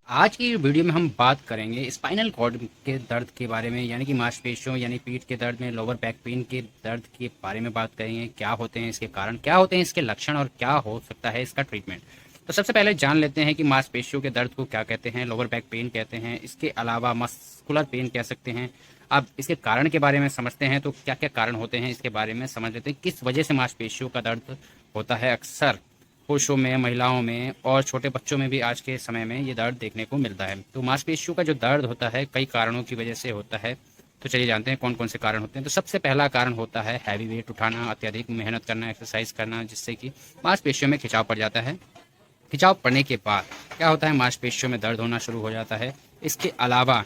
आज की वीडियो में हम बात करेंगे स्पाइनल कॉर्ड के दर्द के बारे में, यानी कि मांसपेशियों यानी पीठ के दर्द में, लोअर बैक पेन के दर्द के बारे में बात करेंगे। क्या होते हैं इसके कारण, क्या होते हैं इसके लक्षण और क्या हो सकता है इसका ट्रीटमेंट। तो सबसे पहले जान लेते हैं कि मांसपेशियों के दर्द को क्या कहते हैं। लोअर बैक पेन कहते हैं, इसके अलावा मस्कुलर पेन कह सकते हैं। अब इसके कारण के बारे में समझते हैं, तो क्या क्या कारण होते हैं इसके बारे में समझ लेते हैं। किस वजह से मांसपेशियों का दर्द होता है। अक्सर पुरुषों में, महिलाओं में और छोटे बच्चों में भी आज के समय में ये दर्द देखने को मिलता है। तो मांसपेशियों का जो दर्द होता है कई कारणों की वजह से होता है। तो चलिए जानते हैं कौन कौन से कारण होते हैं। तो सबसे पहला कारण होता है हैवी वेट उठाना, अत्यधिक मेहनत करना, एक्सरसाइज करना, जिससे कि मांसपेशियों में खिंचाव पड़ जाता है। खिंचाव पड़ने के बाद क्या होता है, मांसपेशियों में दर्द होना शुरू हो जाता है। इसके अलावा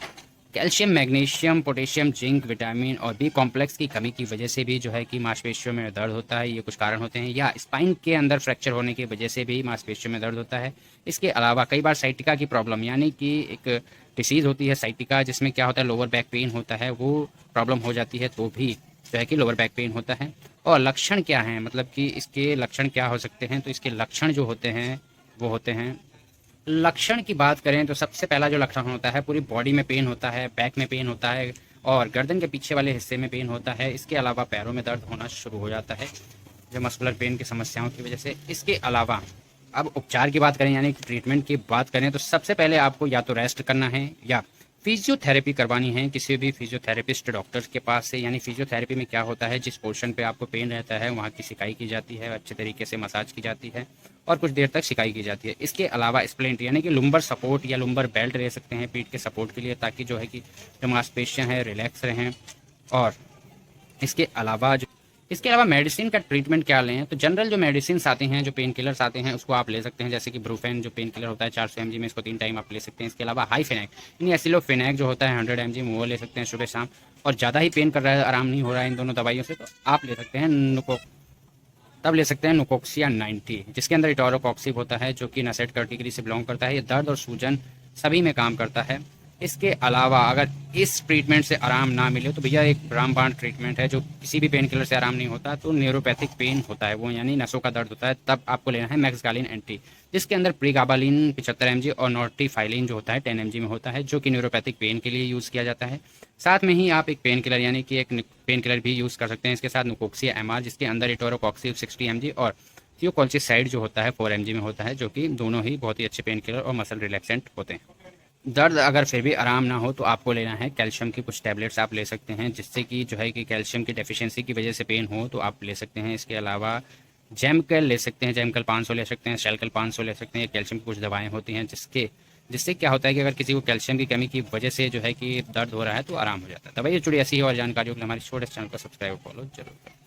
calcium, magnesium, potassium, zinc, vitamin और बी कॉम्प्लेक्स की कमी की वजह से भी जो है कि मांसपेशियों में दर्द होता है। ये कुछ कारण होते हैं। या स्पाइन के अंदर फ्रैक्चर होने की वजह से भी मांसपेशियों में दर्द होता है। इसके अलावा कई बार साइटिका की प्रॉब्लम, यानी कि एक डिसीज़ होती है साइटिका, जिसमें क्या होता है लोअर बैक पेन होता है, वो प्रॉब्लम हो जाती है तो भी जो है कि लोअर बैक पेन होता है। और लक्षण क्या हैं, मतलब कि इसके लक्षण क्या हो सकते हैं। तो इसके लक्षण जो होते हैं वो होते हैं, लक्षण की बात करें तो सबसे पहला जो लक्षण होता है, पूरी बॉडी में पेन होता है, बैक में पेन होता है और गर्दन के पीछे वाले हिस्से में पेन होता है। इसके अलावा पैरों में दर्द होना शुरू हो जाता है, जो मस्कुलर पेन की समस्याओं की वजह से। इसके अलावा अब उपचार की बात करें, यानी कि ट्रीटमेंट की बात करें, तो सबसे पहले आपको या तो रेस्ट करना है या फिजियोथेरेपी करवानी है किसी भी फिजियोथेरेपिस्ट डॉक्टर के पास से। यानी फिजियोथेरेपी में क्या होता है, जिस पोर्शन पे आपको पेन रहता है वहाँ की सिकाई की जाती है, अच्छे तरीके से मसाज की जाती है और कुछ देर तक सिकाई की जाती है। इसके अलावा स्प्लिंट यानी कि लुम्बर सपोर्ट या लुम्बर बेल्ट ले सकते हैं पीठ के सपोर्ट के लिए, ताकि जो है कि जो मांसपेशियाँ हैं रिलैक्स रहें। और इसके अलावा मेडिसिन का ट्रीटमेंट क्या लें, तो जनरल जो मेडिसिन आते हैं, जो पेन किलर्स आते हैं, उसको आप ले सकते हैं। जैसे कि ब्रूफेन जो पेन किलर होता है 400 mg में, इसको 3 टाइम आप ले सकते हैं। इसके अलावा हाई फिनैक यानी एसिलोफिनैक जो होता है 100 mg में, वो ले सकते हैं सुबह शाम। और ज़्यादा ही पेन कर रहा है, आराम नहीं हो रहा है इन दोनों दवाइयों से, तो आप ले सकते हैं नुकोक्सिया 90, जिसके अंदर इटोरोकॉक्सिब होता है, जो कि नसेट कैटेगरी से बिलोंग करता है। ये दर्द और सूजन सभी में काम करता है। इसके अलावा अगर इस ट्रीटमेंट से आराम ना मिले तो भैया एक रामबाण ट्रीटमेंट है, जो किसी भी पेन किलर से आराम नहीं होता, तो न्यूरोपैथिक पेन होता है वो, यानी नसों का दर्द होता है, तब आपको लेना है मैक्सगालिन एंटी, जिसके अंदर प्रीगाबालिन 75 mg और नोर्टिफाइलिन जो होता है 10 mg में होता है, जो कि न्यूरोपैथिक पेन के लिए यूज़ किया जाता है। साथ में ही आप एक पेन किलर यानी कि एक पेन किलर भी यूज़ कर सकते हैं इसके साथ, नुकोक्सिया एमआर, जिसके अंदर इटोरोकॉक्सिब 60 mg और थियोकोल्चिसाइड जो होता है 4 mg में होता है, जो कि दोनों ही बहुत ही अच्छे पेन किलर और मसल रिलैक्सेंट होते हैं। दर्द अगर फिर भी आराम ना हो तो आपको लेना है कैल्शियम की कुछ टैबलेट्स आप ले सकते हैं, जिससे कि जो है कि कैल्शियम की डेफिशिएंसी की वजह से पेन हो तो आप ले सकते हैं। इसके अलावा जैमकल ले सकते हैं, जैमकल 500 ले सकते हैं, शेलकल 500 ले सकते हैं। ये कैल्शियम की कुछ दवाएं होती हैं जिससे क्या होता है कि अगर किसी को कैल्शियम की कमी की वजह से जो है कि दर्द हो रहा है तो आराम हो जाता है। दवाई जुड़ी ऐसी ही और जानकारियों के लिए हमारे छोटे चैनल को सब्सक्राइब और फॉलो जरूर करें।